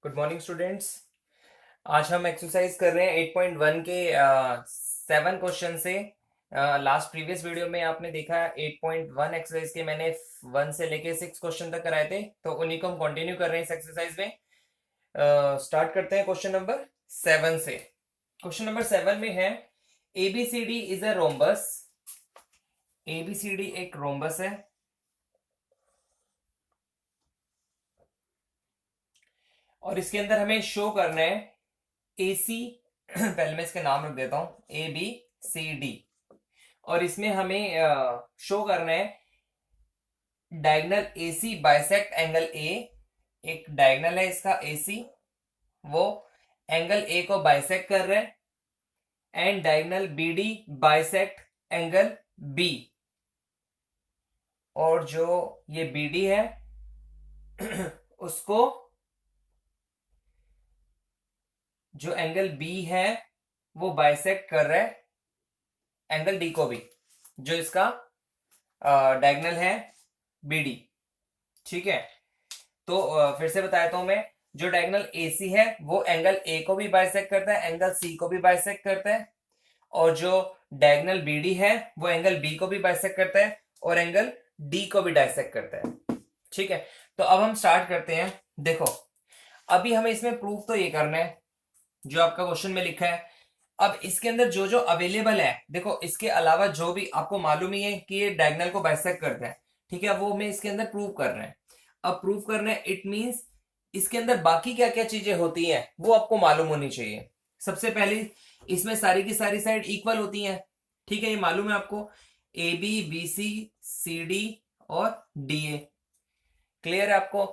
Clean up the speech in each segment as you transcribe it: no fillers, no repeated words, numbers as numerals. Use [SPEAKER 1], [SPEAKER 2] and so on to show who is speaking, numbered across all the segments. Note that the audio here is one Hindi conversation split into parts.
[SPEAKER 1] Good morning students. आज हम एक्सरसाइज कर रहे हैं 8.1 के 7 क्वेश्चन से। लास्ट प्रीवियस वीडियो में आपने देखा 8.1 एक्सरसाइज के मैंने 1 से लेके 6 क्वेश्चन तक कराए थे, तो उन्हीं को हम कंटिन्यू कर रहे हैं इस एक्सरसाइज में। स्टार्ट करते हैं क्वेश्चन नंबर 7 से। क्वेश्चन नंबर 7 में है ABCD is a rhombus. ABCD एक रोम्बस है और इसके अंदर हमें शो करना है एसी पहले मैं इसके नाम रख देता हूं, ए बी सी डी। और इसमें हमें शो करना है diagonal AC bisect angle A. एक डायगनल है इसका एसी, वो एंगल ए को बाइसेक्ट कर रहा है। And diagonal BD bisect angle B. और जो ये बीडी है उसको, जो एंगल बी है वो बाइसेक्ट कर रहा है एंगल डी को भी, जो इसका डायगनल है बीडी। ठीक है, तो फिर से बता देता हूं मैं। जो डायगोनल एसी है वो एंगल ए को भी बाइसेक्ट करता है, एंगल सी को भी बाइसेक्ट करता है। और जो डायगोनल बीडी है वो एंगल बी को भी बाइसेक्ट करता है और एंगल डी को भी डाइसेक्ट करता है। ठीक है, तो अब हम स्टार्ट करते हैं। देखो, अभी हमें इसमें प्रूफ तो ये करना है जो आपका क्वेश्चन में लिखा है। अब इसके अंदर जो जो अवेलेबल है, देखो इसके अलावा जो भी आपको मालूम ही है कि ये डायगोनल को बाइसेक्ट करता है, ठीक है, वो हमें इसके अंदर प्रूव करना है। अब प्रूव करना है इट मींस इसके अंदर बाकी क्या क्या चीजें होती हैं वो आपको मालूम होनी चाहिए। सबसे पहले इसमें सारी की सारी साइड इक्वल होती हैं, ठीक है, ये मालूम है आपको। A B B C C D और डी ए, क्लियर है आपको।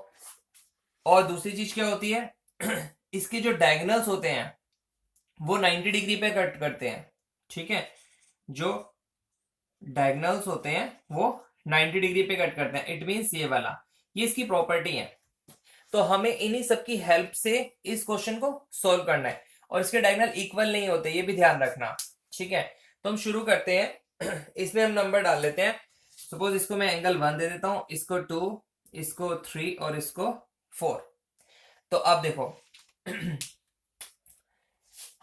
[SPEAKER 1] और दूसरी चीज क्या होती है इसके जो डायगोनल्स होते हैं वो 90 डिग्री पे कट करते हैं। ठीक है, जो डायगोनल्स होते हैं वो 90 डिग्री पे कट करते हैं। इट मींस ये वाला, ये इसकी प्रॉपर्टी है। तो हमें इन्हीं सबकी हेल्प से इस क्वेश्चन को सॉल्व करना है। और इसके डायगोनल इक्वल नहीं होते, ये भी ध्यान रखना। ठीक है, तो हम शुरू करते हैं। इसमें हम नंबर डाल लेते हैं। सपोज इसको मैं एंगल 1 दे देता हूं, इसको 2, इसको 3 और इसको 4। तो अब देखो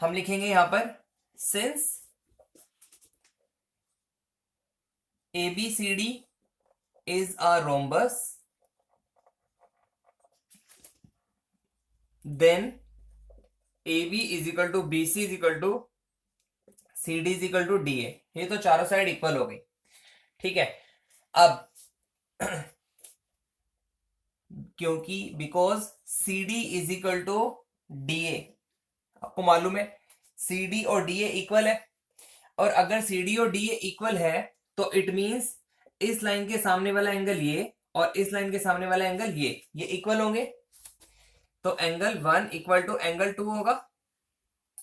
[SPEAKER 1] हम लिखेंगे यहां पर since ABCD is a rhombus, then AB is equal to BC is equal to CD is equal to DA। ये तो चारों साइड इक्वल हो गई। ठीक है, अब क्योंकि because CD is equal to DA, आपको मालूम है CD और DA इक्वल है। और अगर CD और DA इक्वल है तो इट मींस इस लाइन के सामने वाला एंगल ये और इस लाइन के सामने वाला एंगल ये इक्वल होंगे। तो एंगल 1 इक्वल टू एंगल 2 होगा।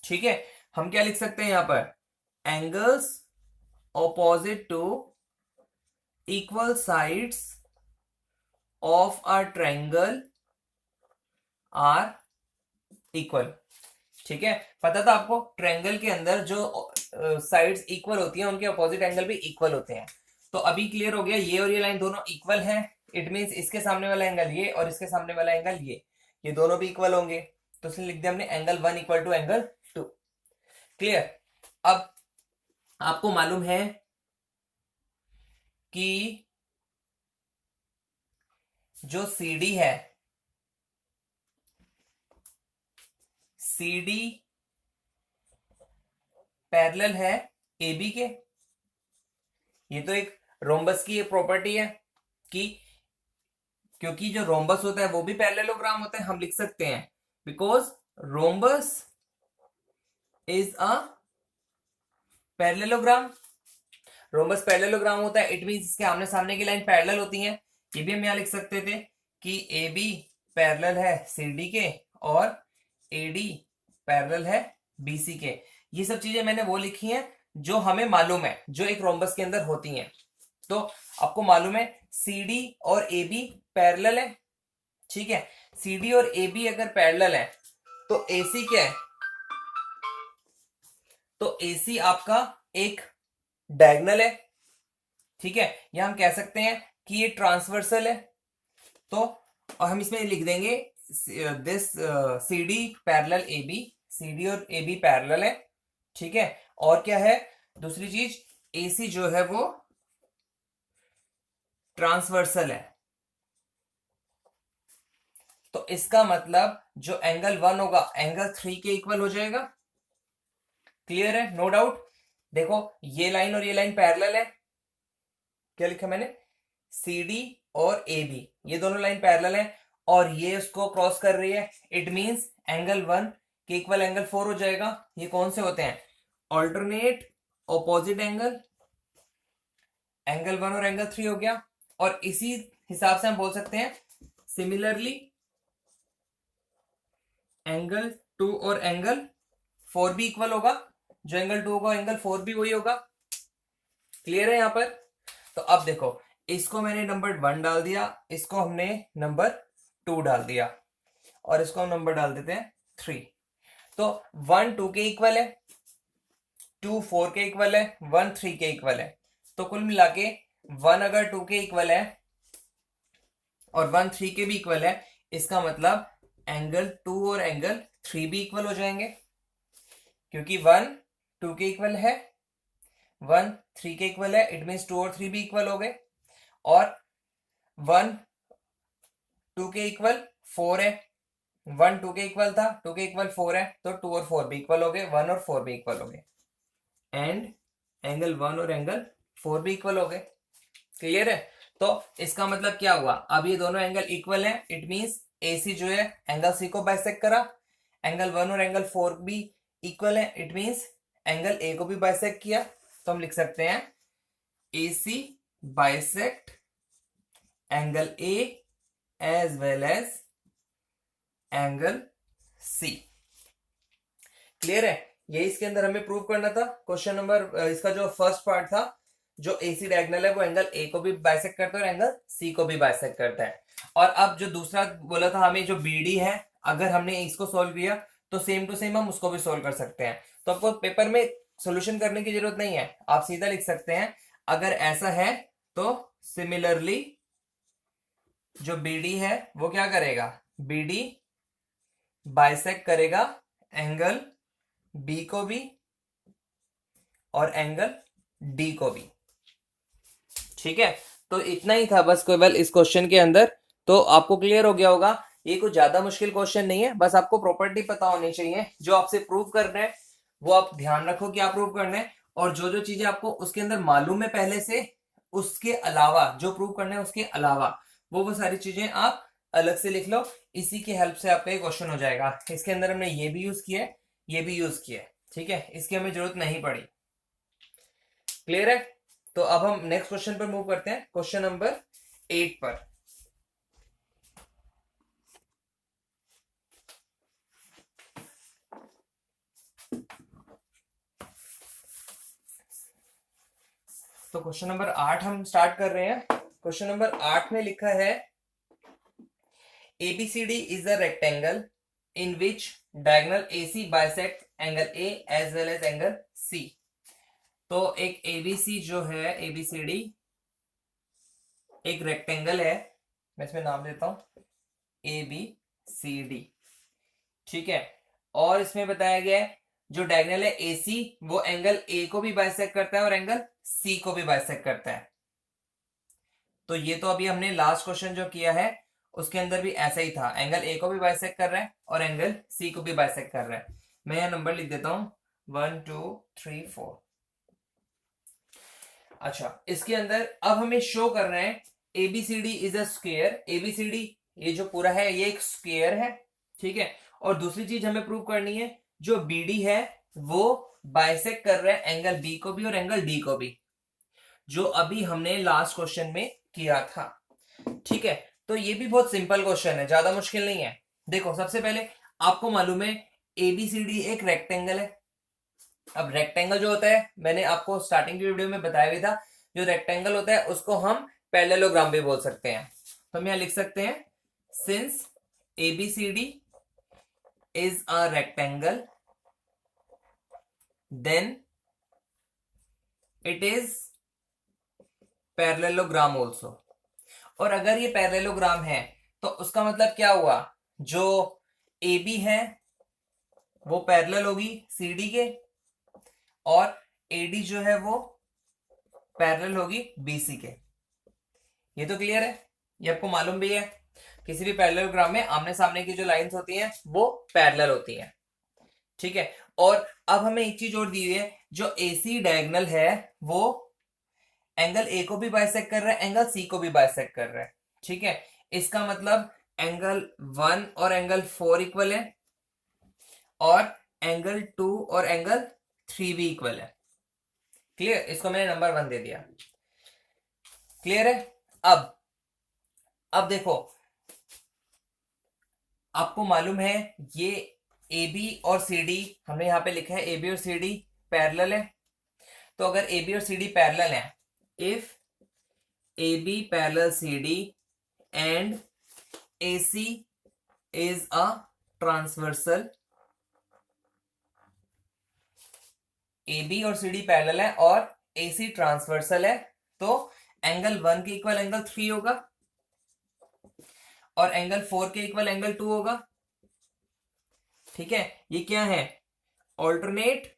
[SPEAKER 1] ठीक है, हम क्या लिख सकते हैं यहां पर, angles opposite to equal sides of a triangle are equal. ठीक है, पता था आपको ट्रायंगल के अंदर जो साइड्स इक्वल होती हैं उनके अपोजिट एंगल भी इक्वल होते हैं। तो अभी क्लियर हो गया, ये और ये लाइन दोनों इक्वल है। इट मींस इसके सामने वाला एंगल ये और इसके सामने वाला एंगल ये दोनों भी इक्वल होंगे। तो इसलिए लिख दिया हमने angle 1 equal to angle 2। Clear. अब आपको मालूम है कि जो CD है, CD पैरेलल है AB के। ये तो एक रोम्बस की प्रॉपर्टी है कि क्योंकि जो रोम्बस होता है वो भी पैरेललोग्राम होता है, हम लिख सकते हैं because rhombus is a parallelogram. Rhombus parallelogram होता है, इट मींस इसके आमने सामने की लाइन पैरेलल होती है। ये भी हम यहां लिख सकते थे कि AB पैरेलल है CD के और AD पैरेलल है BC के। ये सब चीजें मैंने वो लिखी हैं जो हमें मालूम है, जो एक रोम्बस के अंदर होती हैं। तो आपको मालूम है CD और AB पैरेलल है। ठीक है, CD और AB अगर पैरेलल है तो AC क्या है, तो AC आपका एक डायगोनल है। ठीक है, या हम कह सकते हैं कि ये ट्रांसवर्सल है। तो और हम इसमें लिख देंगे this C D parallel A B, C D और ए बी पैरेलल है, ठीक है। और क्या है दूसरी चीज, ए सी जो है वो ट्रांसवर्सल है। तो इसका मतलब जो एंगल 1 होगा एंगल 3 के इक्वल हो जाएगा। क्लियर है, नो डाउट। देखो ये लाइन और ये लाइन पैरेलल है, क्या लिखा मैंने, सी डी और ए बी, ये दोनों लाइन पैरेलल है और ये उसको क्रॉस कर रही है। इट मींस एंगल 1 के इक्वल एंगल 4 हो जाएगा। ये कौन से होते हैं, ऑल्टरनेट ऑपोजिट एंगल, एंगल 1 और एंगल 3 हो गया। और इसी हिसाब से हम बोल सकते हैं सिमिलरली एंगल 2 और एंगल 4 भी इक्वल होगा, जो एंगल 2 होगा एंगल 4 भी वही होगा। क्लियर है यहां पर। तो अब देखो इसको मैंने नंबर 1 डाल दिया, इसको हमने नंबर 2 डाल दिया और इसको हम नंबर डाल देते हैं 3। तो 1 2 के इक्वल है, 2 4 के इक्वल है, 1 3 के इक्वल है। तो कुल मिला के 1 अगर 2 के इक्वल है और 1 3 के भी इक्वल है, इसका मतलब एंगल 2 और एंगल 3 भी इक्वल हो जाएंगे, क्योंकि 1 2 के इक्वल है, 1 3 के इक्वल है। इट मीन्स 2 और 3 भी इक्वल हो गए। और 1 2 के इक्वल 4 है, 1 2 के इक्वल था, 2 के इक्वल 4 है, तो 2 और 4 भी इक्वल हो गए, 1 और 4 भी इक्वल हो गए। एंड एंगल 1 और एंगल 4 भी इक्वल हो गए। क्लियर है। तो इसका मतलब क्या हुआ, अब ये दोनों एंगल इक्वल है। इट मींस AC जो है एंगल C को बाइसेक्ट करा, एंगल 1 और एंगल 4 भी इक्वल है। इट मींस एंगल A को भी बाइसेक्ट किया। तो हम लिख सकते हैं AC bisect angle A as well as angle C। Clear है। यही इसके अंदर हमें प्रूव करना था। क्वेश्चन नंबर इसका जो फर्स्ट पार्ट था, जो AC डायगोनल है वो एंगल A को भी बाइसेक्ट करता है और एंगल C को भी बाइसेक्ट करता है। और अब जो दूसरा बोला था हमें, जो BD है, अगर हमने इसको सोल्व किया तो सेम टू सेम हम उसको भी सोल्व कर सकते हैं। तो आपको पेपर में सोल्यूशन करने की जरूरत नहीं है, आप सीधा लिख सकते हैं अगर ऐसा है तो सिमिलरली जो BD है वो क्या करेगा, BD बाइसेक्ट करेगा एंगल B को भी और एंगल D को भी। ठीक है। तो इतना ही था बस केवल इस क्वेश्चन के अंदर। तो आपको क्लियर हो गया होगा, ये कुछ ज्यादा मुश्किल क्वेश्चन नहीं है, बस आपको प्रॉपर्टी पता होनी चाहिए। जो आपसे प्रूव करना है वो आप ध्यान रखो कि आप प्रूव करना है, और जो जो चीजें आपको उसके अंदर मालूम है पहले से, उसके अलावा जो प्रूव करना है उसके अलावा वो सारी चीजें आप अलग से लिख लो। इसी की हेल्प से आपका ये क्वेश्चन हो जाएगा। इसके अंदर हमने ये भी यूज किया है, ये भी यूज किया है, ठीक है, इसकी हमें जरूरत नहीं पड़ी। क्लियर है। तो अब हम नेक्स्ट क्वेश्चन पर मूव करते हैं, क्वेश्चन नंबर 8 पर। तो क्वेश्चन नंबर 8 हम स्टार्ट कर रहे हैं। क्वेश्चन नंबर 8 में लिखा है ABCD is a rectangle in which diagonal AC bisect angle A as well as angle C। तो एक ABC जो है, ABCD एक रेक्टेंगल है, मैं इसमें नाम देता हूं ABCD, ठीक है। और इसमें बताया गया है जो डायगोनल है AC वो एंगल A को भी बाइसेक्ट करता है और एंगल C को भी बाइसेक्ट करता है। तो ये तो अभी हमने लास्ट क्वेश्चन जो किया है उसके अंदर भी ऐसा ही था, एंगल A को भी बाइसेक्ट कर रहा है और एंगल C को भी बाइसेक्ट कर रहा है। मैं यहां नंबर लिख देता हूं 1 2 3 4। अच्छा, इसके अंदर अब हमें शो करना है ABCD is a square. ABCD ये जो पूरा है ये एक स्क्वायर है, ठीक है। और दूसरी चीज हमें प्रूव करनी है जो BD है वो बाइसेक्ट कर रहा है एंगल B को भी और एंगल D को भी, जो अभी हमने लास्ट क्वेश्चन में किया था, ठीक है। तो ये भी बहुत सिंपल क्वेश्चन है, ज्यादा मुश्किल नहीं है। देखो सबसे पहले आपको मालूम है ABCD एक रेक्टेंगल है। अब रेक्टेंगल जो होता है मैंने आपको स्टार्टिंग की वीडियो में बताया भी था, जो रेक्टेंगल होता है उसको हम पैरेललोग्राम भी बोल सकते हैं। तो हम यहां लिख सकते हैं since ABCD is a rectangle then it is parallelogram also. और अगर ये पैरेललोग्राम है तो उसका मतलब क्या हुआ, जो ए बी है वो पैरेलल होगी सी डी के, और ए डी जो है वो पैरेलल होगी बी सी के। ये तो क्लियर है, ये आपको मालूम भी है किसी भी पैरेललोग्राम में आमने सामने की जो लाइंस होती हैं वो पैरेलल होती हैं। ठीक है, और अब हमें एक चीज और दी हुई है, जो एसी डायगोनल है वो एंगल ए को भी बाइसेक्ट कर रहा है, एंगल सी को भी बाइसेक्ट कर रहा है। ठीक है, इसका मतलब एंगल 1 और एंगल 4 इक्वल है, और एंगल 2 और एंगल 3 भी इक्वल है। क्लियर, इसको मैंने नंबर 1 दे दिया। क्लियर है। अब देखो, आपको मालूम है ये ए बी और सी डी, हमने यहां पे लिखा है ए बी और सी डी पैरेलल है। तो अगर ए बी और सी डी पैरेलल है, if A B parallel C D and A C is a transversal, A B और सी डी पैरेलल है और ए सी ट्रांसवर्सल है, तो एंगल 1 के इक्वल एंगल 3 होगा, और एंगल 4 के इक्वल एंगल 2 होगा। ठीक है, ये क्या है, ऑल्टरनेट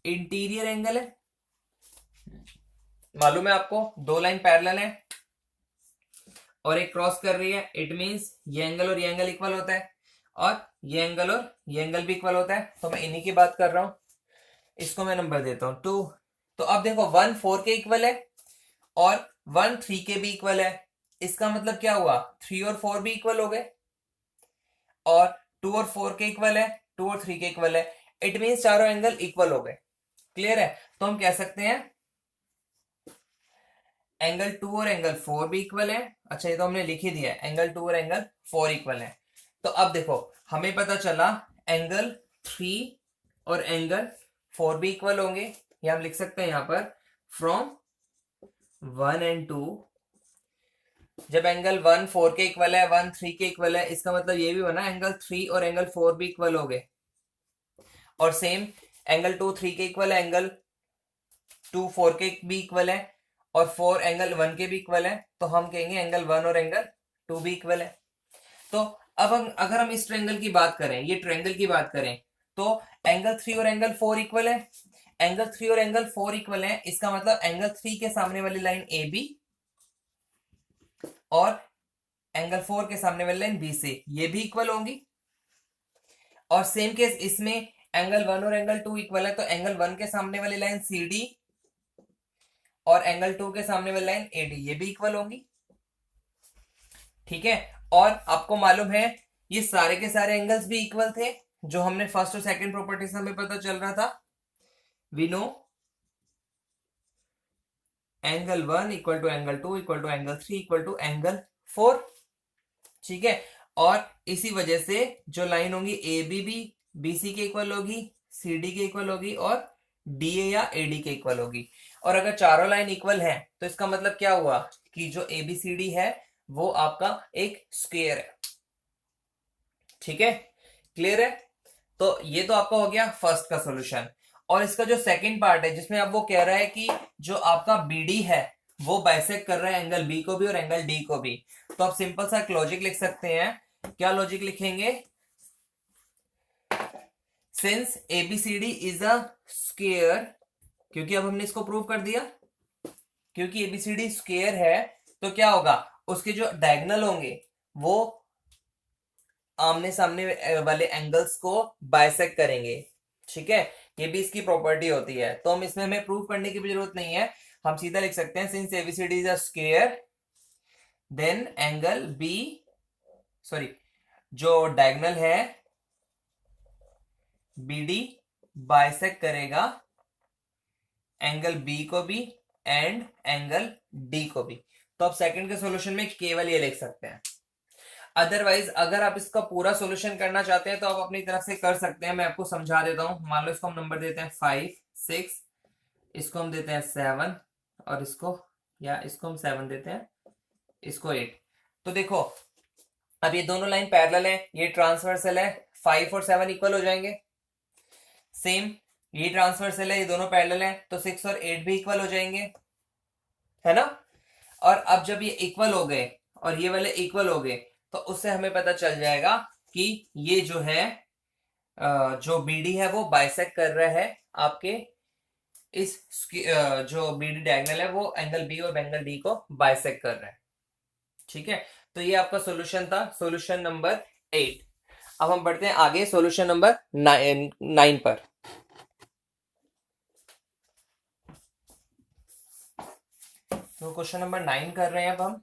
[SPEAKER 1] इंटीरियर एंगल है। मालूम है आपको, दो लाइन पैरेलल है और एक क्रॉस कर रही है, इट मींस ये एंगल और ये एंगल इक्वल होता है, और ये एंगल और ये एंगल भी इक्वल होता है। तो मैं इन्हीं की बात कर रहा हूं, इसको मैं नंबर देता हूं 2। तो अब देखो 1 4 के इक्वल है और 1 3 के भी इक्वल है। इसका मतलब क्या हुआ, 3 और 4 भी इक्वल हो गए, और 2 और 4 के इक्वल है, 2 और 3 के इक्वल है। इट मींस चारों एंगल इक्वल हो गए। क्लियर है, तो हम कह सकते हैं एंगल 2 और एंगल 4 भी इक्वल है। अच्छा, ये तो हमने लिख ही दिया है, एंगल 2 और एंगल 4 इक्वल है। तो अब देखो, हमें पता चला एंगल 3 और एंगल 4 भी इक्वल होंगे। ये हम लिख सकते हैं यहां पर, फ्रॉम 1 एंड 2, जब एंगल 1 4 के इक्वल है, 1 3 के इक्वल है, इसका मतलब ये भी बना एंगल 3 और एंगल 4 भी इक्वल हो गए। और सेम एंगल 2 3 के इक्वल है, एंगल 2 4 के भी इक्वल है, और 4 एंगल 1 के भी इक्वल है। तो हम कहेंगे एंगल 1 और एंगल 2 भी इक्वल है। तो अब हम अगर हम इस ट्रायंगल की बात करें, ये ट्रायंगल की बात करें, तो एंगल 3 और एंगल 4 इक्वल है। एंगल 3 और एंगल 4 इक्वल है, इसका मतलब एंगल 3 के सामने वाली लाइन ए बी और एंगल 4 के सामने वाली लाइन बी सी, ये भी इक्वल होंगी। और सेम केस इसमें एंगल 1 और एंगल 2 इक्वल है, तो एंगल 1 के सामने वाली लाइन सी डी और एंगल 2 के सामने वाली लाइन ए डी, ये भी इक्वल होंगी। ठीक है, और आपको मालूम है ये सारे के सारे एंगल्स भी इक्वल थे, जो हमने फर्स्ट और सेकंड प्रॉपर्टी से हमें पता चल रहा था। We know angle 1 equal to angle 2 equal to angle 3 equal to angle 4। ठीक है, और इसी वजह से जो लाइन होगी ए बी भी बी सी के इक्वल होगी, सी डी के इक्वल होगी, और डी ए या ए डी के इक्वल होगी। और अगर चारों लाइन इक्वल है तो इसका मतलब क्या हुआ कि जो ए बी सी डी है वो आपका एक स्क्वायर है। ठीक है, क्लियर है। तो ये तो आपका हो गया फर्स्ट का सॉल्यूशन। और इसका जो सेकंड पार्ट है, जिसमें अब वो कह रहा है कि जो आपका बीडी है वो बाइसेक्ट कर रहा है एंगल बी को भी और एंगल डी को भी, तो आप सिंपल सा एक लॉजिक लिख सकते हैं। क्या लॉजिक लिखेंगे, since ABCD is a square, क्योंकि अब हमने इसको प्रूव कर दिया, क्योंकि एबीसीडी स्क्वायर है, तो क्या होगा, उसके जो डायगोनल होंगे वो आमने सामने वाले एंगल्स को बाइसेक्ट करेंगे। ठीक है, ये भी इसकी प्रॉपर्टी होती है। तो हम इसमें हमें प्रूव करने की भी जरूरत नहीं है, हम सीधा लिख सकते हैं since ABCD is a square then angle B, sorry, जो डायगोनल है बीडी बाइसेक्ट करेगा एंगल बी को भी एंड एंगल डी को भी। तो आप सेकंड के सॉल्यूशन में केवल ये लिख सकते हैं। अदरवाइज अगर आप इसका पूरा सॉल्यूशन करना चाहते हैं तो आप अपनी तरफ से कर सकते हैं। मैं आपको समझा देता हूं। मान लो इसको हम नंबर देते हैं 5 6, इसको हम देते हैं 7, और इसको हम 7 देते हैं, इसको 8। तो देखो, अब ये दोनों लाइन पैरेलल है, ये ट्रांसवर्सल है, 5 और 7 इक्वल हो जाएंगे। सेम ये ट्रांसवर्सल है, ये दोनों पैरेलल है, तो 6 और 8 भी इक्वल हो जाएंगे, है ना। और अब जब ये इक्वल हो गए और ये वाले इक्वल हो गए, तो उससे हमें पता चल जाएगा कि ये जो है जो बीडी है वो बाइसेक्ट कर रहा है आपके इस जो बीडी डायगोनल है वो एंगल बी और एंगल डी को बाइसेक्ट कर रहा है। ठीक है, तो ये आपका सॉल्यूशन था, सॉल्यूशन नंबर 8। अब हम बढ़ते हैं आगे सॉल्यूशन नंबर 9 पर। तो क्वेश्चन नंबर 9 कर रहे हैं अब हम।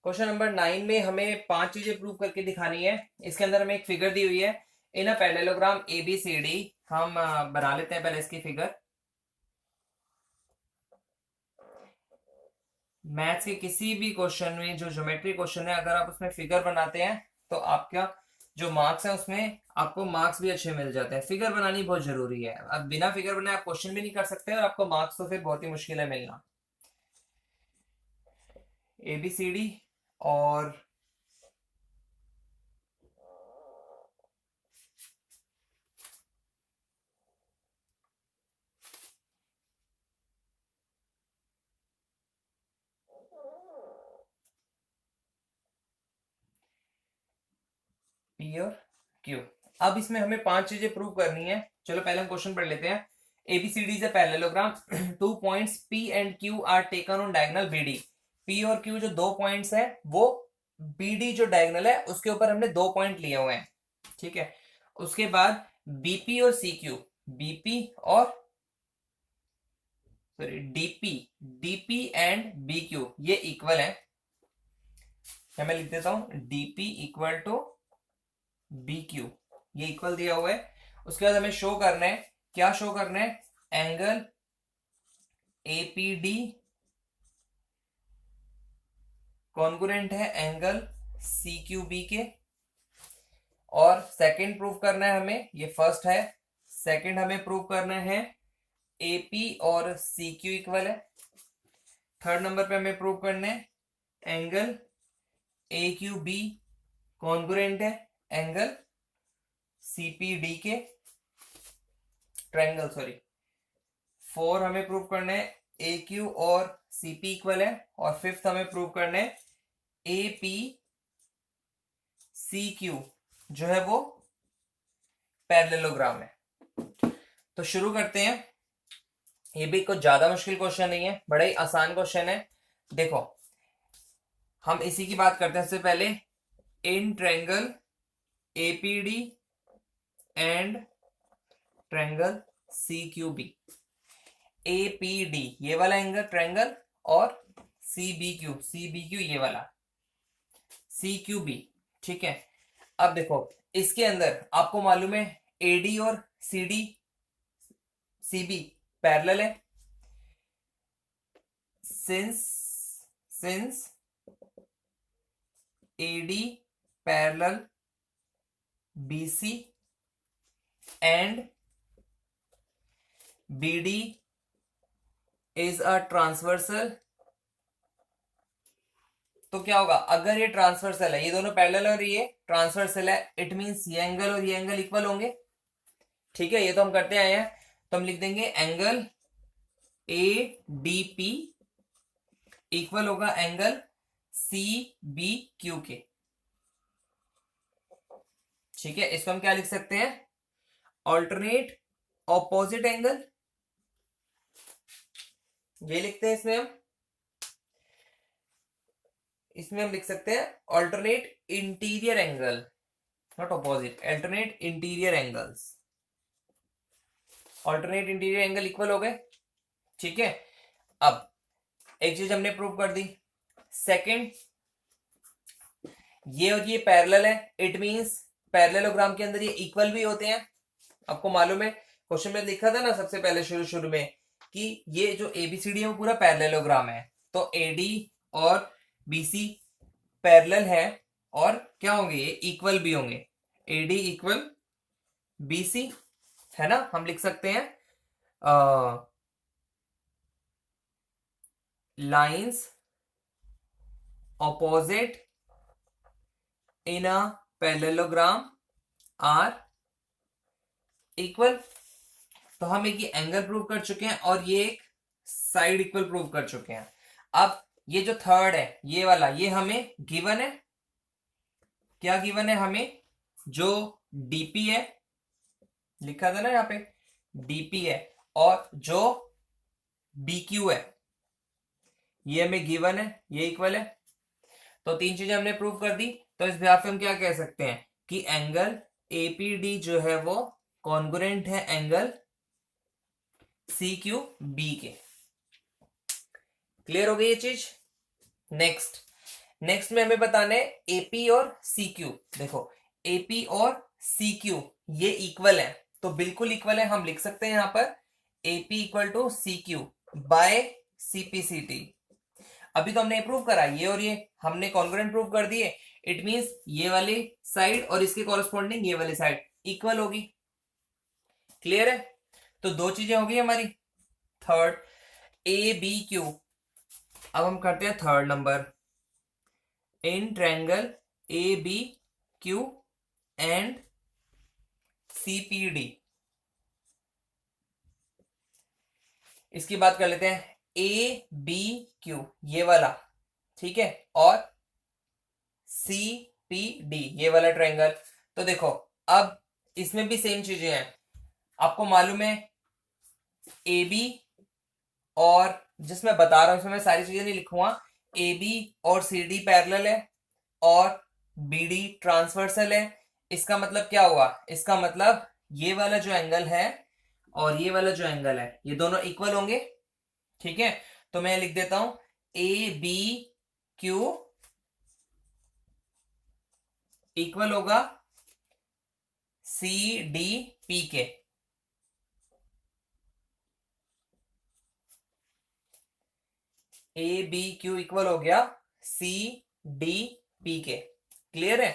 [SPEAKER 1] क्वेश्चन नंबर 9 में हमें 5 चीजें प्रूव करके दिखानी है। इसके अंदर हमें एक फिगर दी हुई है इन अ पैरेललोग्राम ABCD। हम बना लेते हैं पहले इसकी फिगर। मैथ्स के किसी भी क्वेश्चन में जो ज्योमेट्री क्वेश्चन है, अगर आप उसमें फिगर बनाते हैं तो आपका जो मार्क्स है उसमें आपको मार्क्स भी अच्छे मिल जाते हैं। फिगर बनानी बहुत जरूरी है। अब बिना फिगर बनाए आप क्वेश्चन भी नहीं कर सकते और आपको मार्क्स तो फिर बहुत ही मुश्किल है मिलना। ABCD और P और Q। अब इसमें हमें 5 चीजें प्रूव करनी है। चलो पहले हम क्वेश्चन पढ़ लेते हैं। ABCD is a parallelogram, 2 points P and Q are taken on diagonal BD। P और Q जो 2 पॉइंट्स है वो BD जो डायगोनल है उसके ऊपर हमने 2 पॉइंट लिए हुए हैं। ठीक है, उसके बाद BP और CQ, BP और सॉरी DP एंड BQ ये इक्वल है। मैं लिख देता हूं DP इक्वल टू BQ, ये इक्वल दिया हुआ है। उसके बाद हमें शो करना है, क्या शो करना है, एंगल APD कॉन्ग्रुएंट है एंगल CQB के। और सेकंड प्रूव करना है हमें, ये फर्स्ट है। सेकंड हमें प्रूव करना है AP और CQ इक्वल है। थर्ड नंबर पे हमें प्रूव करना है एंगल AQB कॉन्ग्रुएंट है एंगल CPD के, ट्रायंगल सॉरी। 4 हमें प्रूव करना है AQ और CP इक्वल है। और फिफ्थ हमें प्रूव करना है APCQ जो है वो पैरेललोग्राम है। तो शुरू करते हैं। ये भी कुछ ज्यादा मुश्किल क्वेश्चन नहीं है, बड़ा ही आसान क्वेश्चन है। देखो हम इसी की बात करते हैं। सबसे पहले in triangle APD and triangle CQB, APD ये वाला एंगल ट्रायंगल और CBQ ये वाला CQB। ठीक है, अब देखो इसके अंदर आपको मालूम है AD और CB पैरेलल है। Since AD parallel BC and BD is a transversal. तो क्या होगा, अगर ये ट्रांसवर्सल है, ये दोनों पैरेलल और ये ट्रांसवर्सल है, इट मींस ये एंगल और ये एंगल इक्वल होंगे। ठीक है, ये तो हम करते आए हैं। तो हम लिख देंगे एंगल ADP इक्वल होगा एंगल CBQ के। ठीक है, इसको हम क्या लिख सकते हैं, ऑल्टरनेट ऑपोजिट एंगल, ये लिखते हैं। इसमें हम लिख सकते हैं alternate interior angle, not opposite, alternate interior angles. Alternate interior angle equal हो गए। ठीक है, अब एक चीज हमने प्रूव कर दी। सेकंड, ये और ये पैरेलल है, इट मींस पैरेललोग्राम के अंदर ये इक्वल भी होते हैं। आपको मालूम है क्वेश्चन में लिखा था ना सबसे पहले शुरू में कि ये जो ABCD है वो पूरा पैरेललोग्राम है। तो AD और BC पैरेलल है और क्या होंगे, ये इक्वल भी होंगे। AD इक्वल BC है ना, हम लिख सकते हैं lines opposite in a parallelogram are equal. तो हम एक ये एंगल प्रूव कर चुके हैं और ये एक साइड इक्वल प्रूव कर चुके हैं। अब ये जो थर्ड है ये वाला, ये हमें गिवन है क्या गिवन है हमें, जो डीपी है, लिखा था ना यहाँ पे, डीपी है, और जो बीक्यू है, ये हमें गिवन है, ये इक्वल है। तो तीन चीजें हमने प्रूव कर दी। तो इस बिहाफ पे हम क्या कह सकते हैं कि एंगल एपीडी जो है वो कॉन्ग्रुएंट है एंगल सी क्यू बी के। क्लियर हो गई ये चीज। नेक्स्ट नेक्स्ट में हमें बताना है एपी और सी क्यू। देखो एपी और सी क्यू ये इक्वल है, तो बिल्कुल इक्वल है, हम लिख सकते हैं यहां पर AP equal to C Q by CPCT. अभी तो हमने प्रूव करा, ये और ये हमने कॉन्ग्रुएंट प्रूव कर दिए। इट मींस ये वाली साइड और इसके कॉरेस्पॉन्डिंग ये वाली साइड इक्वल होगी। क्लियर है। तो दो चीजें होगी हमारी। Third A B Q. अब हम करते हैं third number, in triangle A B Q and CPD. इसकी बात कर लेते हैं, ए बी क्यू ये वाला, ठीक है, और सी पी डी ये वाला ट्रायंगल। तो देखो अब इसमें भी सेम चीजें हैं, आपको मालूम है ए बी, और जिसमें बता रहा हूं इसमें मैं सारी चीजें नहीं लिखूंगा, ए बी और सी डी पैरेलल है और बी डी ट्रांसवर्सल है। इसका मतलब क्या हुआ, इसका मतलब ये वाला जो एंगल है और ये वाला जो एंगल है ये दोनों इक्वल होंगे। ठीक है, तो मैं लिख देता हूं ए बी क्यू इक्वल होगा सी डी पी के। ए बी क्यू इक्वल हो गया सी डी पी के। क्लियर है।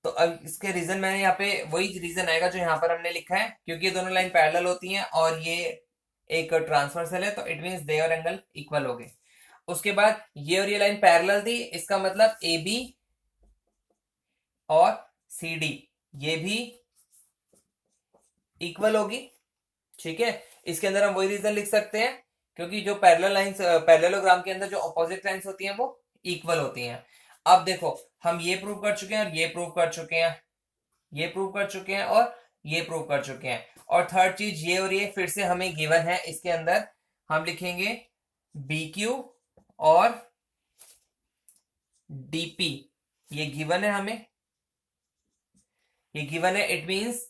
[SPEAKER 1] तो अब इसके रीजन मैंने यहाँ पे वही रीजन आएगा जो यहाँ पर हमने लिखा है, क्योंकि ये दोनों लाइन पैरेलल होती हैं और ये एक ट्रांसवर्सल है, तो it means their angle equal हो गए। उसके बाद ये और ये लाइन पैरेलल थी, इसका मतलब ए बी और सी डी ये भी इक्वल होगी। ठीक है, इसके अंदर हम वही रीजन लिख सकते हैं, क्योंकि जो पैरेलल लाइंस, पैरेललोग्राम के अंदर जो ऑपोजिट लाइंस होती हैं वो इक्वल होती हैं। अब देखो हम ये प्रूव कर चुके हैं और ये प्रूव कर चुके हैं, ये प्रूव कर चुके हैं और ये प्रूव कर चुके हैं, और थर्ड चीज ये और ये फिर से हमें गिवन है। इसके अंदर हम लिखेंगे बी क्यू और डीपी, ये गिवन है हमें, ये गिवन है। इट मींस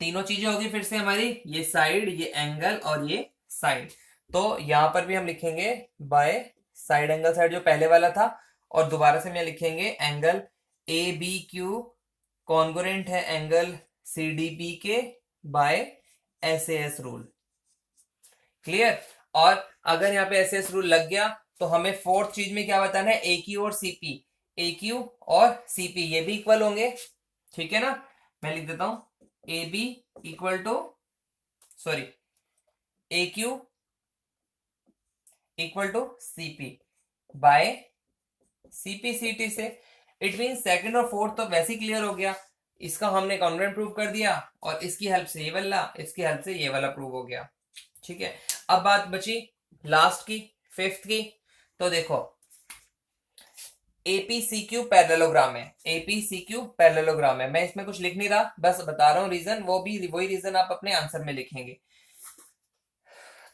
[SPEAKER 1] तीनों चीजें होगी फिर से हमारी, ये साइड, ये एंगल और ये साइड। तो यहां पर भी हम लिखेंगे बाय साइड एंगल साइड जो पहले वाला था, और दोबारा से मैं लिखेंगे angle A B Q congruent है एंगल सी डी पी के by S S rule. Clear. और अगर यहाँ पे एस एस रूल लग गया तो हमें फोर्थ चीज में क्या बताना है, ए क्यू और सीपी, ए क्यू और सीपी ये भी इक्वल होंगे। ठीक है ना, मैं लिख देता हूं A B equal to, sorry, A Q equal to CP by CPCT से। इट मीन सेकंड और फोर्थ तो वैसे ही क्लियर हो गया, इसका हमने कॉन्ग्रुएंट प्रूव कर दिया, और इसकी हेल्प से ये वाला, इसकी हेल्प से ये वाला प्रूव हो गया। ठीक है, अब बात बची लास्ट की, फिफ्थ की। तो देखो एपीसीक्यू पैरेललोग्राम है, एपीसीक्यू पैरेललोग्राम है, मैं इसमें कुछ लिख नहीं रहा, बस बता रहा हूं रीजन, वो भी वही रीजन आप अपने आंसर में लिखेंगे।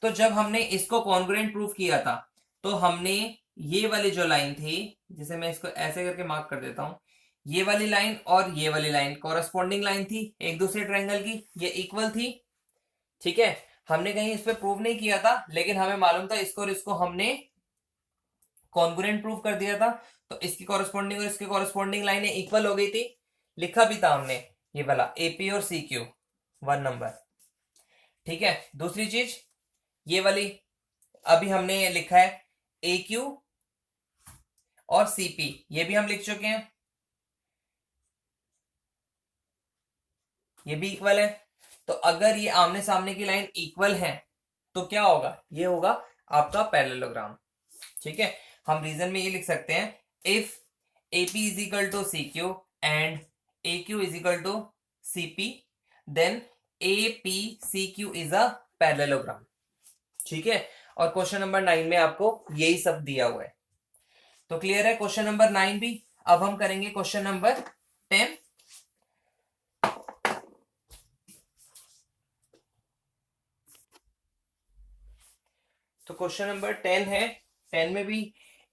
[SPEAKER 1] तो जब हमने इसको कॉन्ग्रुएंट प्रूव किया था, तो हमने ये वाली जो लाइन थी, जिसे मैं इसको ऐसे करके मार्क कर देता हूं, ये वाली लाइन और ये वाली लाइन कॉरेस्पॉन्डिंग लाइन थी एक दूसरे ट्रायंगल की, ये इक्वल थी। ठीक है, हमने कहीं इस पे प्रूव नहीं किया था, लेकिन हमें मालूम था इसको और इसको हमने कॉन्ग्रुएंट प्रूव कर दिया था, तो इसकी कॉरेस्पॉन्डिंग और इसकी कॉरेस्पॉन्डिंग लाइनें इक्वल हो गई थी। लिखा भी था हमने ये वाला एपी और सी क्यू 1 नंबर। ठीक है, दूसरी चीज ये वाली अभी हमने लिखा है ए क्यू और सीपी, ये भी हम लिख चुके हैं, ये भी इक्वल है। तो अगर ये आमने सामने की लाइन इक्वल है तो क्या होगा, ये होगा आपका पैरेललोग्राम। ठीक है, हम रीजन में ये लिख सकते हैं, if AP is equal to C Q and A Q is equal to CP, then A P C Q is a parallelogram. ठीक है, और क्वेश्चन नंबर 9 में आपको यही सब दिया हुआ है। तो क्लियर है क्वेश्चन नंबर 9 भी। अब हम करेंगे क्वेश्चन नंबर 10। तो क्वेश्चन नंबर 10 है। 10 में भी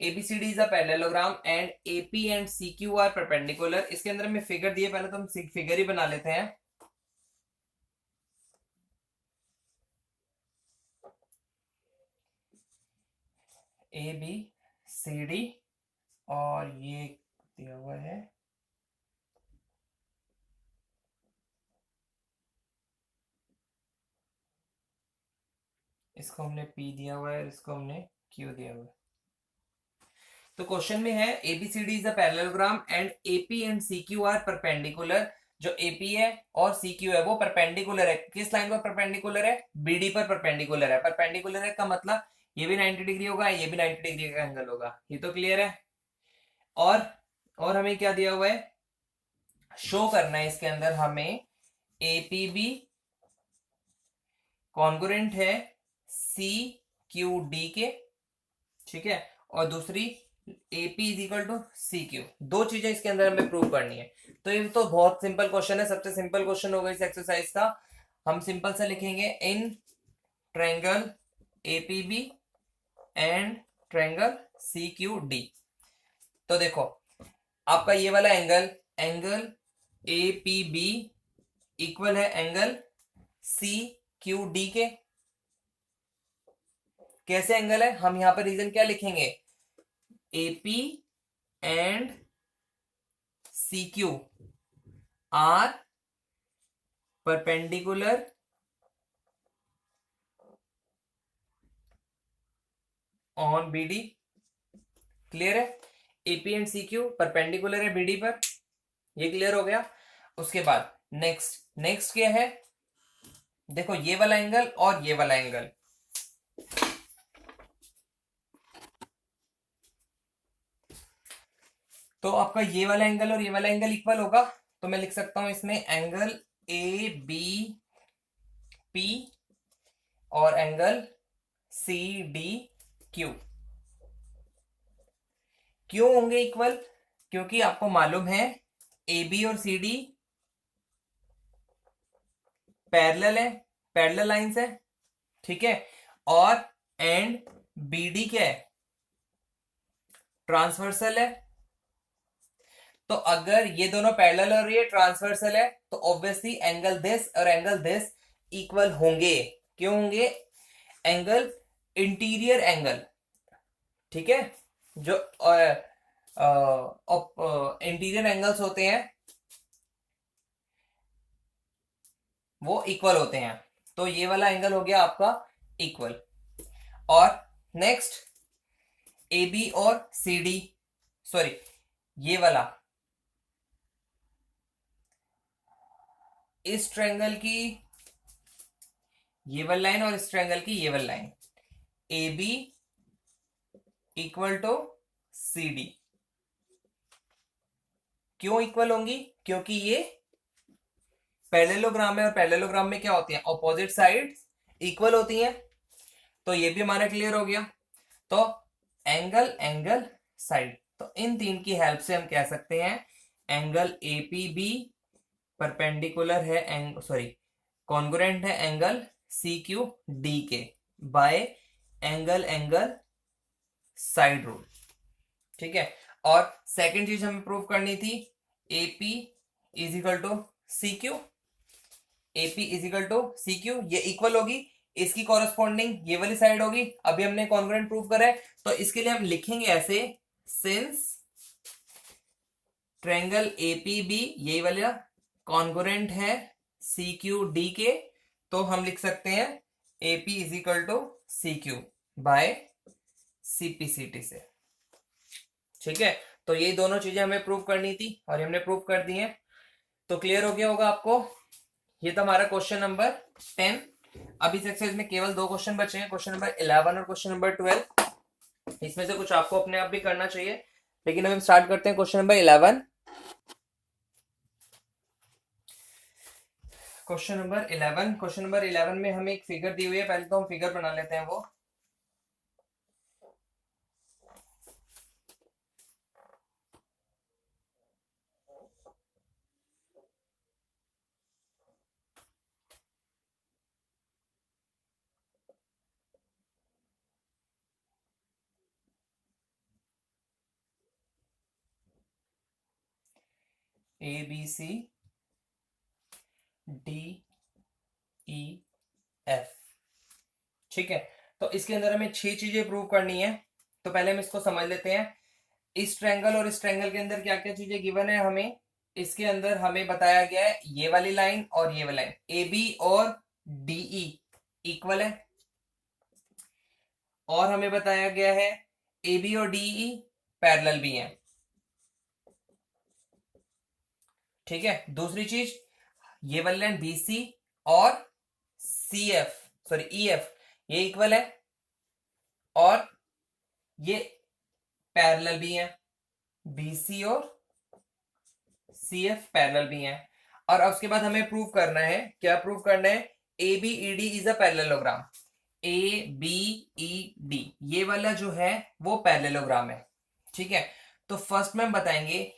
[SPEAKER 1] ABCD is a parallelogram and AP and CQ are perpendicular. इसके अंदर हमें फिगर दिए, पहले तो हम फिगर ही बना लेते हैं। ABCD और ये दिया हुआ है इसको हमने P दिया हुआ है, इसको हमने Q दिया हुआ है। तो क्वेश्चन में है ABCD is a parallelogram and AP and CQ are perpendicular. जो AP है और CQ है वो परपेंडिकुलर है। किस लाइन पर परपेंडिकुलर है? BD पर परपेंडिकुलर है। परपेंडिकुलर है का मतलब ये भी 90 डिग्री होगा, ये भी 90 डिग्री का एंगल होगा। ये तो क्लियर है। और और हमें क्या दिया हुआ है? शो करना है इसके अंदर हमें APB कॉन्ग्रुएंट है CQD के, ठीक है, और दूसरी AP is equal to CQ। दो चीजें इसके अंदर हमें प्रूव करनी है। तो ये तो बहुत सिंपल क्वेश्चन है, सबसे सिंपल क्वेश्चन होगा इस एक्सरसाइज का। हम सिंपल से लिखेंगे in triangle APB and triangle CQD। तो देखो आपका ये वाला एंगल, एंगल APB इक्वल है एंगल CQD के। कैसे एंगल है? हम यहां पर रीजन क्या लिखेंगे? AP and CQ are perpendicular on BD। Clear है? AP एंड CQ परपेंडिकुलर है BD पर, ये क्लियर हो गया। उसके बाद नेक्स्ट क्या है? देखो ये वाला एंगल और ये वाला एंगल, तो आपका ये वाला एंगल और ये वाला एंगल इक्वल होगा। तो मैं लिख सकता हूं इसमें एंगल ABP और एंगल CDQ। क्यों होंगे इक्वल? क्योंकि आपको मालूम है AB और CD पैरेलल है, पैरेलल लाइंस है, ठीक है। और एंड BD क्या है? ट्रांसवर्सल है। तो अगर ये दोनों पैरेलल और ये ट्रांसवर्सल है तो ऑब्वियसली एंगल दिस और एंगल दिस इक्वल होंगे। क्यों होंगे? एंगल इंटीरियर एंगल, ठीक है, जो इंटीरियर एंगल्स होते हैं वो इक्वल होते हैं। तो ये वाला एंगल हो गया आपका इक्वल। और नेक्स्ट AB और CD, सॉरी ये वाला, इस ट्रायंगल की ये वाली लाइन और इस ट्रायंगल की ये वाली line AB equal to CD। क्यों इक्वल होंगी? क्योंकि ये पैरेललोग्राम है और पैरेललोग्राम में क्या होती है? ऑपोजिट साइड्स इक्वल होती हैं। तो ये भी हमारा क्लियर हो गया। तो एंगल एंगल साइड, तो इन तीन की हेल्प से हम कह सकते हैं एंगल APB परपेंडिकुलर है सॉरी कॉन्ग्रुएंट है एंगल CQD के bye angle angle side rule, ठीक है। और सेकंड चीज हमें प्रूव करनी थी AP is equal to CQ। AP is equal to CQ, ये इक्वल होगी, इसकी कॉरेस्पॉन्डिंग ये वाली साइड होगी। अभी हमने कॉन्ग्रुएंट प्रूव करा है, तो इसके लिए हम लिखेंगे ऐसे, सिंस ट्रायंगल APB ये वाला कॉन्ग्रुएंट है CQD के, तो हम लिख सकते हैं AP is equal to CQ by CPCT से, ठीक है। तो ये दोनों चीजें हमें प्रूव करनी थी और हमने प्रूव कर दी हैं। तो क्लियर हो गया होगा आपको। ये था हमारा क्वेश्चन नंबर 10। अभी इस एक्सरसाइज में केवल दो क्वेश्चन बचे हैं, क्वेश्चन नंबर 11 और क्वेश्चन नंबर 12। इसमें से कुछ आपको अपने आप भी करना चाहिए, लेकिन हम स्टार्ट करते हैं क्वेश्चन नंबर 11। क्वेश्चन नंबर 11 में हमें एक फिगर दी हुई है। पहले तो हम फिगर बना लेते हैं वो। ABC DEF। ठीक है, तो इसके अंदर हमें 6 चीजें प्रूव करनी है। तो पहले हम इसको समझ लेते हैं। इस ट्रायंगल और इस ट्रायंगल के अंदर क्या क्या चीजें गिवन है हमें। इसके अंदर हमें बताया गया है ये वाली लाइन और ये वाली लाइन AB और DE इक्वल है, और हमें बताया गया है AB और DE पैरेलल भी हैं। ठीक है, दूसरी चीज ये वाली लाइन BC और CF सॉरी EF ये इक्वल है, और ये पैरेलल भी हैं। BC और CF पैरेलल भी हैं। और अब उसके बाद हमें प्रूव करना है, क्या प्रूव करना है, ABED is a parallelogram. ABED ये वाला जो है वो पैरेललोग्राम है। ठीक है, तो फर्स्ट में हम बताएंगे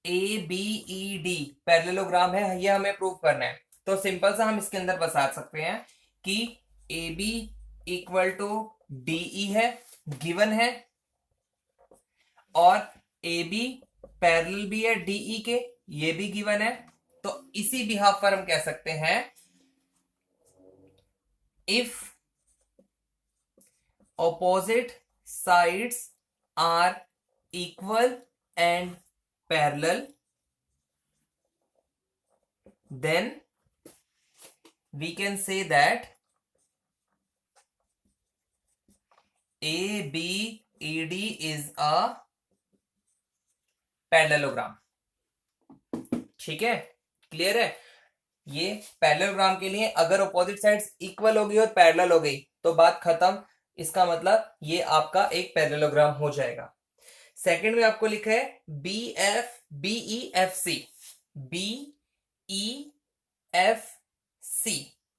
[SPEAKER 1] ABED पैरेललोग्राम है, ये हमें प्रूव करना है। तो सिंपल सा हम इसके अंदर बता सकते हैं कि AB इक्वल टू DE है, गिवन है, और AB पैरेलल भी है DE के, ये भी गिवन है। तो इसी बिहाफ पर हम कह सकते हैं if opposite sides are equal and parallel, then we can say that ABED is a parallelogram। ठीक है, क्लियर है। ये पैरेललोग्राम के लिए अगर अपोजिट साइड्स इक्वल हो गई और पैरेलल हो गई तो बात खत्म, इसका मतलब ये आपका एक पैरेललोग्राम हो जाएगा। सेकंड में आपको लिखा है BEFC BEFC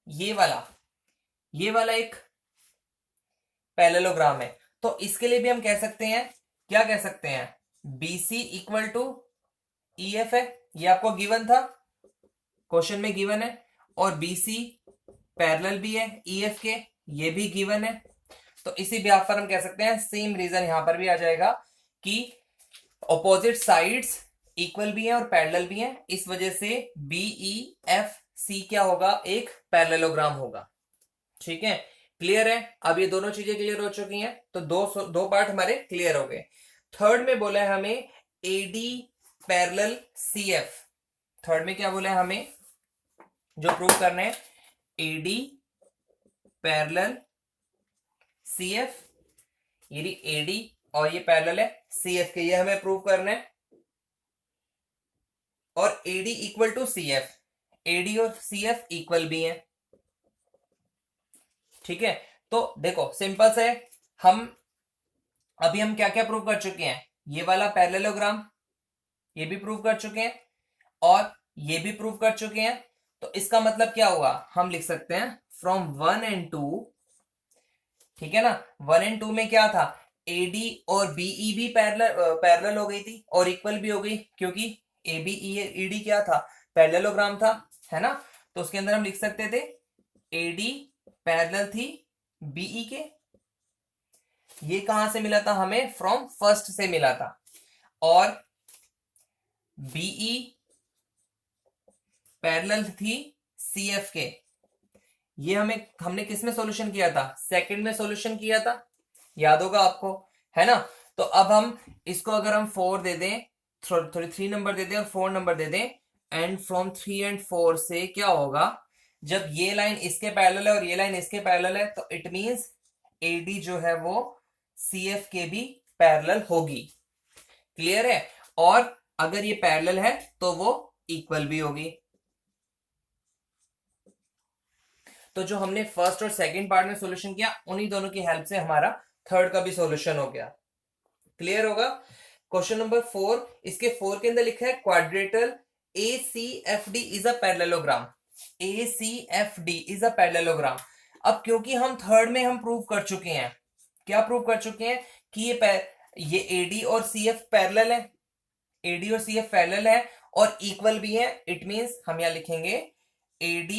[SPEAKER 1] ये वाला एक पैरेललोग्राम है। तो इसके लिए भी हम कह सकते हैं, क्या कह सकते हैं, BC इक्वल टू EF है, ये आपको गिवन था, क्वेश्चन में गिवन है, और BC पैरेलल भी है EF के, ये भी गिवन है। तो इसी बिहाफ पर हम कह सकते हैं, सेम रीजन यहां पर भी आ जाएगा कि ऑपोजिट साइड्स इक्वल भी हैं और पैरेलल भी हैं, इस वजह से BEFC क्या होगा, एक पैरेललोग्राम होगा। ठीक है, क्लियर है। अब ये दोनों चीजें क्लियर हो चुकी हैं, तो दो पार्ट हमारे क्लियर हो गए। थर्ड में बोला है हमें AD पैरेलल CF। थर्ड में क्या बोला है हमें, जो प्रूव करना है AD पैरेलल CF, ये AD और ये पैरेलल है CF के, ये हमें प्रूव करना है। और AD equal to CF, AD और CF इक्वल भी हैं। ठीक है, तो देखो सिंपल से हम क्या क्या प्रूव कर चुके हैं, ये वाला पैरेललोग्राम ये भी प्रूव कर चुके हैं, और ये भी प्रूव कर चुके हैं। तो इसका मतलब क्या हुआ, हम लिख सकते हैं फ्रॉम 1 and 2, ठीक है ना। 1 and 2 में क्या था, AD और BE भी पैरेलल हो गई थी और इक्वल भी हो गई, क्योंकि ABED क्या था, पैरेललोग्राम था, है ना। तो उसके अंदर हम लिख सकते थे AD पैरेलल थी BE के। ये कहां से मिला था हमें, फ्रॉम फर्स्ट से मिला था। और BE पैरेलल थी CF के, ये हमने किस में सॉल्यूशन किया था, सेकंड में सॉल्यूशन किया था, याद होगा आपको, है ना। तो अब हम इसको अगर हम 4 दे दें, थोड़ी 3 नंबर दे दें और 4 नंबर दे दें, एंड फ्रॉम 3 and 4 से क्या होगा, जब ये लाइन इसके पैरेलल है और ये लाइन इसके पैरेलल है, तो इट मींस AD जो है वो CF के भी पैरेलल होगी। क्लियर है। और अगर ये पैरेलल है तो वो इक्वल भी होगी। तो जो हमने फर्स्ट और सेकंड पार्ट में सॉल्यूशन किया, उन्हीं दोनों की हेल्प से हमारा थर्ड का भी सॉल्यूशन हो गया। क्लियर होगा। क्वेश्चन नंबर 4, इसके 4 के अंदर लिखा है quadrilateral ACFD is a parallelogram. ACFD is a parallelogram. अब क्योंकि हम थर्ड में हम प्रूव कर चुके हैं, क्या प्रूव कर चुके हैं कि ये AD और CF पैरेलल है, AD और CF पैरेलल है और इक्वल भी है। इट मींस हम यहां लिखेंगे AD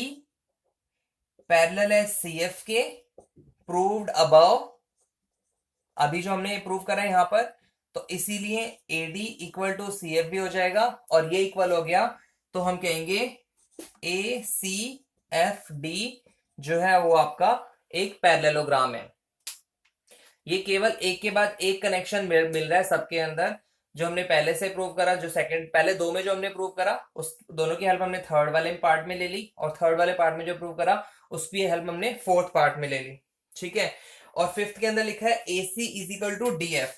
[SPEAKER 1] पैरेलल है CF के, प्रूव्ड अबव। अभी जो हमने प्रूव करा है यहां पर, तो इसीलिए AD इक्वल टू CF भी हो जाएगा और ये इक्वल हो गया तो हम कहेंगे ACFD जो है वो आपका एक पैरेललोग्राम है। ये केवल एक के बाद एक कनेक्शन मिल रहा है सबके अंदर, जो हमने पहले से प्रूव करा, जो सेकंड पहले दो में जो हमने प्रूव करा उस दोनों की हेल्प हमने थर्ड वाले पार्ट में ले ली, और थर्ड वाले पार्ट में जो प्रूव करा उसकी हेल्प हमने फोर्थ पार्ट में ले ली। ठीक है, और फिफ्थ के अंदर लिखा है AC is equal to DF।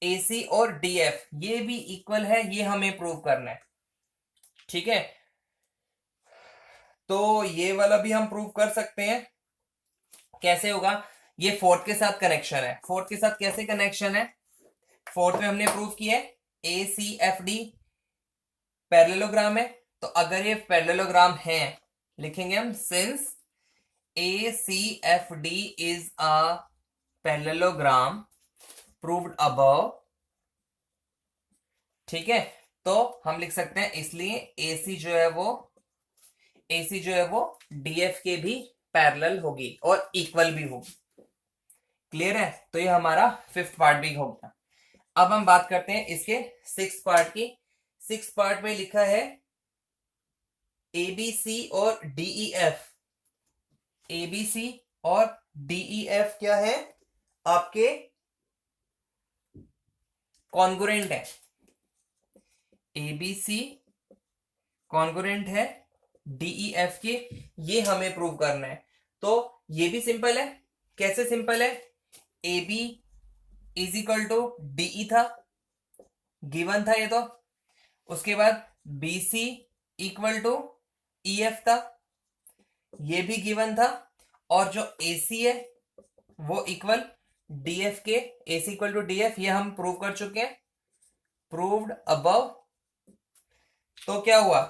[SPEAKER 1] AC और DF ये भी इक्वल है, ये हमें प्रूव करना है। ठीक है, तो ये वाला भी हम प्रूव कर सकते हैं। कैसे होगा? ये फोर्थ के साथ कनेक्शन है। फोर्थ के साथ कैसे कनेक्शन है? फोर्थ में हमने प्रूव किया है ACFD पैरेललोग्राम है, तो अगर ये पैरेललोग्राम है लिखेंगे हम since ACFD is a parallelogram proved above. ठीक है, तो हम लिख सकते हैं इसलिए AC जो है वो DF के भी पैरेलल होगी और इक्वल भी होगी। क्लियर है? तो ये हमारा फिफ्थ पार्ट भी हो गया। अब हम बात करते हैं इसके सिक्स पार्ट की। सिक्स पार्ट में लिखा है ABC और DEF। ABC और DEF क्या है? आपके कॉन्ग्रुएंट है। ABC कॉन्ग्रुएंट है DEF के, ये हमें प्रूव करना है। तो ये भी सिंपल है। कैसे सिंपल है? AB is equal to DE था, गिवन था ये तो। उसके बाद BC इक्वल टू EF था, ये भी गिवन था। और जो AC है वो इक्वल DF के, AC इक्वल टू DF ये हम प्रूव कर चुके हैं, प्रूव्ड अबव। तो क्या हुआ?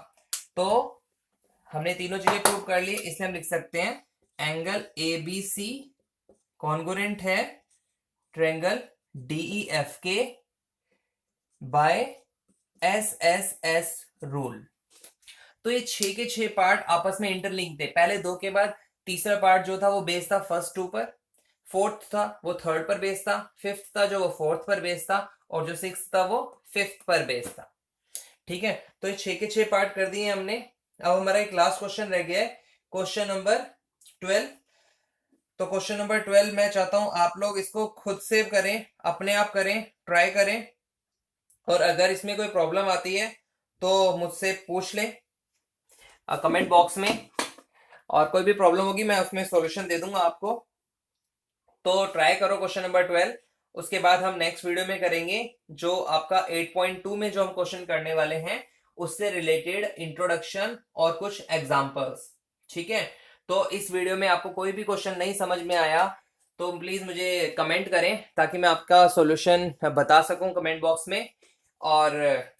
[SPEAKER 1] तो हमने तीनों चीजें प्रूव कर ली, इसलिए हम लिख सकते हैं एंगल ABC कॉन्ग्रुएंट है ट्रायंगल DEF के बाय SSS रूल। तो ये 6 के 6 पार्ट आपस में इंटरलिंक थे। पहले दो के बाद तीसरा पार्ट जो था वो बेस था फर्स्ट टू पर, फोर्थ था वो थर्ड पर बेस था, फिफ्थ था जो वो फोर्थ पर बेस था, और जो सिक्स था वो फिफ्थ पर बेस था। ठीक है, तो ये 6 के 6 पार्ट कर दिए हमने। अब हमारा एक लास्ट क्वेश्चन रह गया है, क्वेश्चन नंबर 12। तो क्वेश्चन नंबर 12 मैं चाहता हूं आप लोग इसको खुद से करें, अपने आप करें, ट्राई करें, और अगर इसमें कोई प्रॉब्लम आती है तो मुझसे पूछ लें कमेंट बॉक्स में, और कोई भी प्रॉब्लम होगी मैं उसमें सॉल्यूशन दे दूंगा आपको। तो ट्राई करो क्वेश्चन नंबर 12। उसके बाद हम नेक्स्ट वीडियो में करेंगे जो आपका 8.2 में जो हम क्वेश्चन करने वाले हैं उससे रिलेटेड इंट्रोडक्शन और कुछ एग्जांपल्स। ठीक है, तो इस वीडियो में आपको कोई भी क्वेश्चन नहीं समझ में आया तो प्लीज मुझे कमेंट करें ताकि मैं आपका सॉल्यूशन बता सकूं कमेंट बॉक्स में। और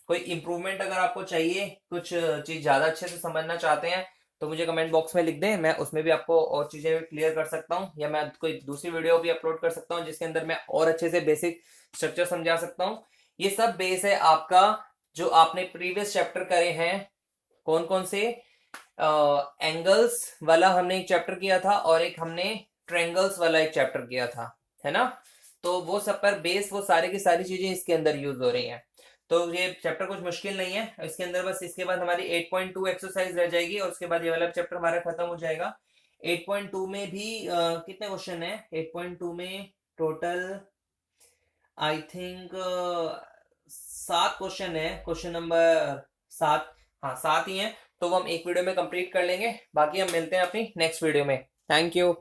[SPEAKER 1] कोई इंप्रूवमेंट अगर आपको चाहिए, कुछ चीज ज्यादा अच्छे से समझना चाहते हैं तो मुझे कमेंट बॉक्स में लिख दें, मैं उसमें भी आपको और चीजें क्लियर कर सकता हूं, या मैं कोई दूसरी वीडियो भी अपलोड कर सकता हूं जिसके अंदर मैं और अच्छे से बेसिक स्ट्रक्चर समझा सकता हूं। ये सब बेस है आपका जो आपने प्रीवियस चैप्टर करे हैं। कौन कौन से? एंगल्स वाला हमने एक चैप्टर किया था और एक हमने ट्रायंगल्स वाला एक चैप्टर किया था, है ना? तो वो सब पर बेस वो सारी की सारी चीजें इसके अंदर यूज हो रही हैं। तो ये चैप्टर कुछ मुश्किल नहीं है इसके अंदर, बस इसके बाद हमारी 8.2 एक्सरसाइज रह जाएगी और उसके बाद ये वाला चैप्टर हमारा खत्म हो जाएगा। 8.2 में भी कितने क्वेश्चन है? 8.2 में टोटल आई थिंक 7 क्वेश्चन है, क्वेश्चन नंबर 7। हाँ 7 ही है, तो वो हम एक वीडियो में कंप्लीट कर लेंगे। बाकी हम मिलते हैं अपनी नेक्स्ट वीडियो में। Thank you.